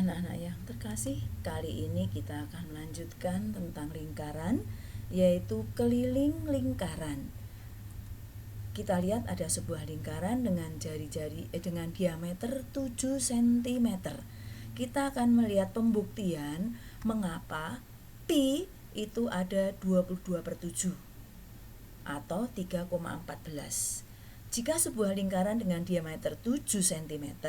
Anak-anak yang terkasih, kali ini kita akan melanjutkan tentang lingkaran, yaitu keliling lingkaran. Kita lihat ada sebuah lingkaran dengan dengan diameter 7 cm. Kita akan melihat pembuktian mengapa pi itu ada 22/7 atau 3,14. Jika sebuah lingkaran dengan diameter 7 cm,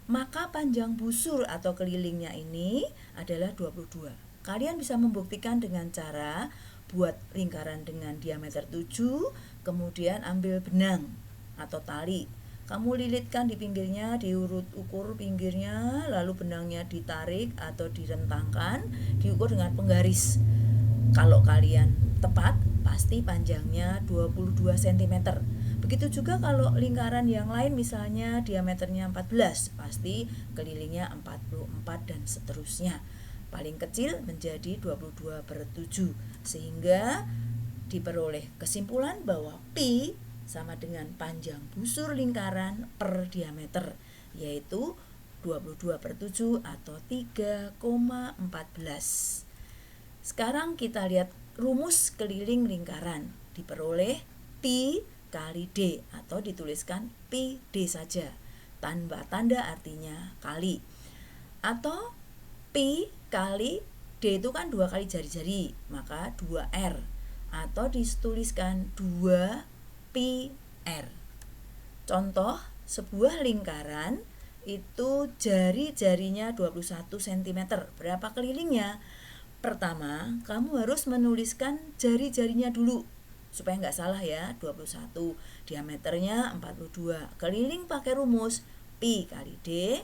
maka panjang busur atau kelilingnya ini adalah 22. Kalian bisa membuktikan dengan cara buat lingkaran dengan diameter 7, kemudian ambil benang atau tali. Kamu lilitkan di pinggirnya, diurut ukur pinggirnya, lalu benangnya ditarik atau direntangkan, diukur dengan penggaris. Kalau kalian tepat, pasti panjangnya 22 cm. Begitu juga kalau lingkaran yang lain misalnya diameternya 14, pasti kelilingnya 44 dan seterusnya. Paling kecil menjadi 22/7, sehingga diperoleh kesimpulan bahwa pi sama dengan panjang busur lingkaran per diameter, yaitu 22/7 atau 3,14. Sekarang kita lihat rumus keliling lingkaran. Diperoleh pi kali D atau dituliskan pi D saja tanpa tanda artinya kali, atau pi kali D itu kan 2 kali jari-jari, maka 2R, atau dituliskan 2 pi R. Contoh, sebuah lingkaran itu jari-jarinya 21 cm. Berapa kelilingnya? Pertama, kamu harus menuliskan jari-jarinya dulu supaya nggak salah ya. 21, diameternya 42. Keliling pakai rumus pi kali D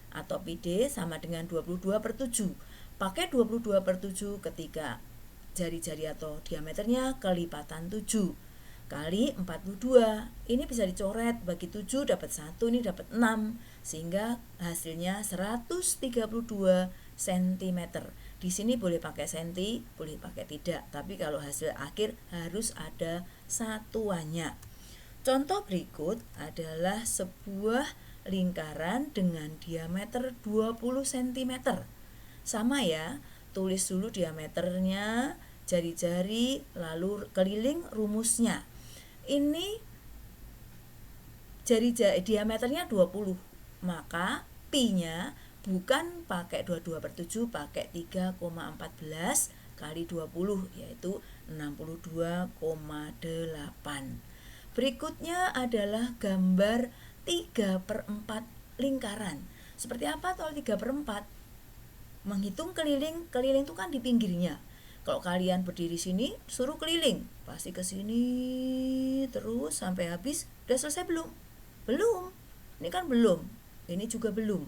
atau pi D sama dengan 22/7. Pakai 22/7 ketika jari-jari atau diameternya kelipatan 7 kali 42. Ini bisa dicoret, bagi 7 dapat 1, ini dapat 6, sehingga hasilnya 132 cm. Di sini boleh pakai senti, boleh pakai tidak, tapi kalau hasil akhir harus ada satuannya. Contoh berikut adalah sebuah lingkaran dengan diameter 20 cm. Sama ya, tulis dulu diameternya, jari-jari, lalu keliling rumusnya. Ini jari-jari diameternya 20, maka pi-nya bukan pakai 22/7, pakai 3,14 kali 20, yaitu 62,8. Berikutnya adalah gambar 3/4 lingkaran. Seperti apa kalau 3/4? Menghitung keliling itu kan di pinggirnya. Kalau kalian berdiri sini, suruh keliling, pasti ke sini terus sampai habis. Udah selesai belum? Belum. Ini kan belum. Ini juga belum.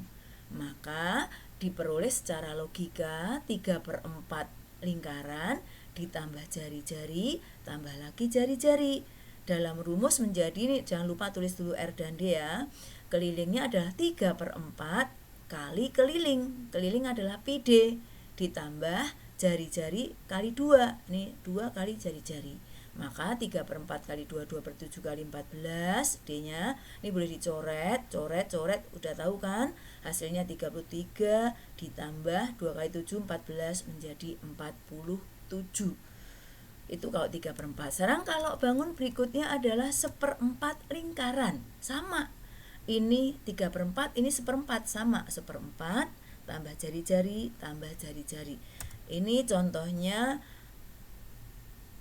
Maka diperoleh secara logika 3/4 lingkaran ditambah jari-jari tambah lagi jari-jari. Dalam rumus menjadi, ini jangan lupa tulis dulu R dan D ya. Kelilingnya adalah 3/4 kali keliling. Keliling adalah pi D ditambah jari-jari kali 2. Ini 2 kali jari-jari. Maka 3/4 kali 2, 2/7 kali 14, D-nya ini boleh dicoret, coret, udah tahu kan? Hasilnya 33 ditambah 2 kali 7, 14, menjadi 47. Itu kalau 3/4. Sekarang kalau bangun berikutnya adalah 1/4 lingkaran. Sama. Ini 3/4, ini 1/4, sama. 1/4 tambah jari-jari, tambah jari-jari. Ini contohnya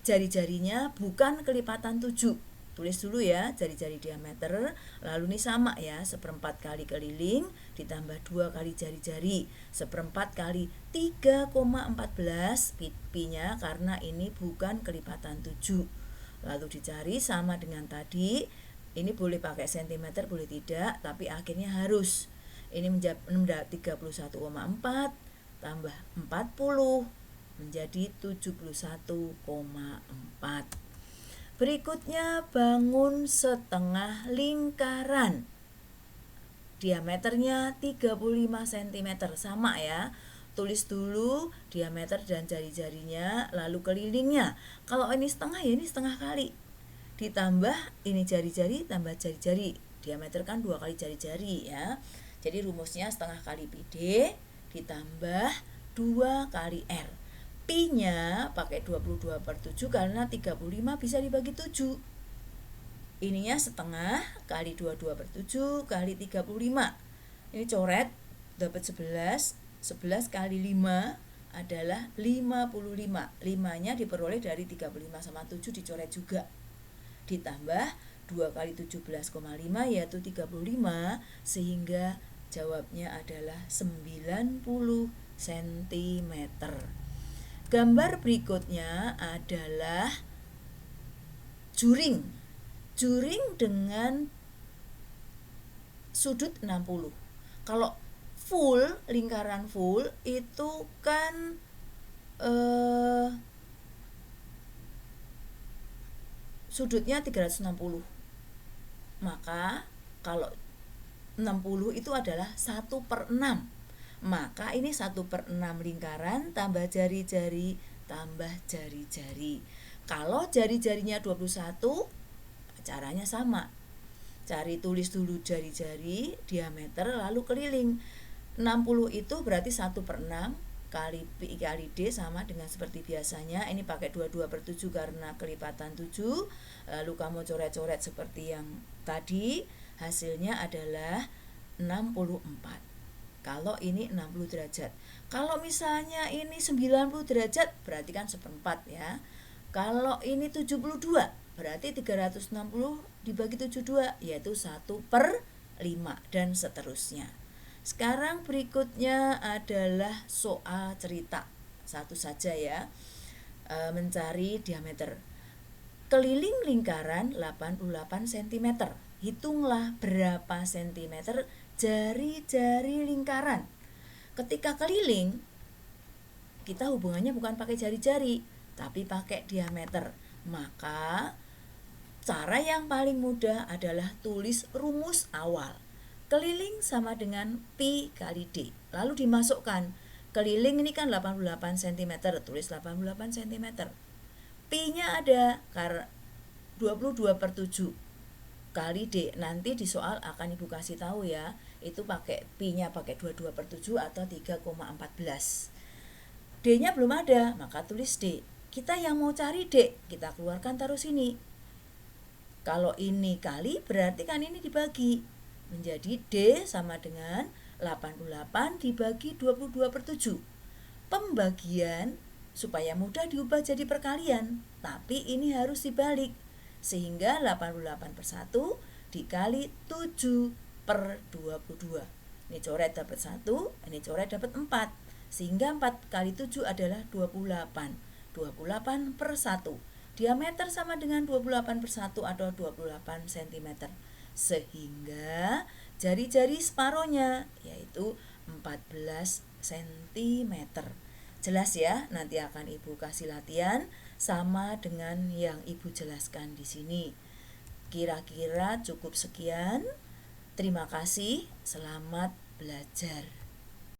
jari-jarinya bukan kelipatan 7. Tulis dulu ya, jari-jari diameter. Lalu ini sama ya, 1/4 kali keliling ditambah 2 kali jari-jari. 1/4 kali 3,14 pi-nya karena ini bukan kelipatan 7. Lalu dicari sama dengan tadi. Ini boleh pakai cm, boleh tidak, tapi akhirnya harus. Ini menjadi 31,4 tambah 40 menjadi 71,4. Berikutnya bangun setengah lingkaran. Diameternya 35 cm, sama ya. Tulis dulu diameter dan jari-jarinya, lalu kelilingnya. Kalau ini setengah ya ini setengah kali. Ditambah ini jari-jari tambah jari-jari. Diameter kan 2 kali jari-jari ya. Jadi rumusnya setengah kali PD ditambah 2 kali R. Pi-nya pakai 22/7 karena 35 bisa dibagi 7. Ininya setengah kali 22/7 kali 35. Ini coret, dapat 11. 11 kali 5 adalah 55. 5-nya diperoleh dari 35 sama 7 dicoret juga. Ditambah 2 kali 17,5 yaitu 35, sehingga jawabnya adalah 90 cm. Gambar berikutnya adalah juring. Juring dengan sudut 60. Kalau full, lingkaran full itu kan sudutnya 360. Maka kalau 60 itu adalah 1/6. Maka ini 1/6 lingkaran tambah jari-jari tambah jari-jari. Kalau jari-jarinya 21, caranya sama. Cari, tulis dulu jari-jari, diameter, lalu keliling. 60 itu berarti 1/6 kali Pi kali D sama dengan seperti biasanya. Ini pakai 22/7 karena kelipatan 7. Lalu kamu coret-coret seperti yang tadi. Hasilnya adalah 64. Kalau ini 60 derajat. Kalau misalnya ini 90 derajat, berarti kan 1/4 ya. Kalau ini 72, berarti 360 dibagi 72, yaitu 1/5 dan seterusnya. Sekarang berikutnya adalah soal cerita. Satu saja ya. Mencari diameter. Keliling lingkaran 88 cm. Hitunglah berapa sentimeter jari-jari lingkaran. Ketika keliling, kita hubungannya bukan pakai jari-jari, tapi pakai diameter. Maka cara yang paling mudah adalah tulis rumus awal. Keliling sama dengan Pi kali D. Lalu dimasukkan. Keliling ini kan 88 cm, tulis 88 cm. Pi-nya ada, 22/7 kali D. Nanti di soal akan Ibu kasih tahu ya. Itu pakai Pi-nya pakai 22/7 atau 3,14. D-nya belum ada, maka tulis D. Kita yang mau cari D, kita keluarkan taruh sini. Kalau ini kali, berarti kan ini dibagi. Menjadi D sama dengan 88 dibagi 22/7. Pembagian supaya mudah diubah jadi perkalian, tapi ini harus dibalik. Sehingga 88/1 dikali 7/22. Ini coret dapat 1, ini coret dapat 4. Sehingga 4 kali 7 adalah 28. 28/1. Diameter sama dengan 28/1 atau 28 cm. Sehingga jari-jari separohnya yaitu 14 cm. Jelas ya? Nanti akan Ibu kasih latihan sama dengan yang Ibu jelaskan di sini. Kira-kira cukup sekian. Terima kasih. Selamat belajar.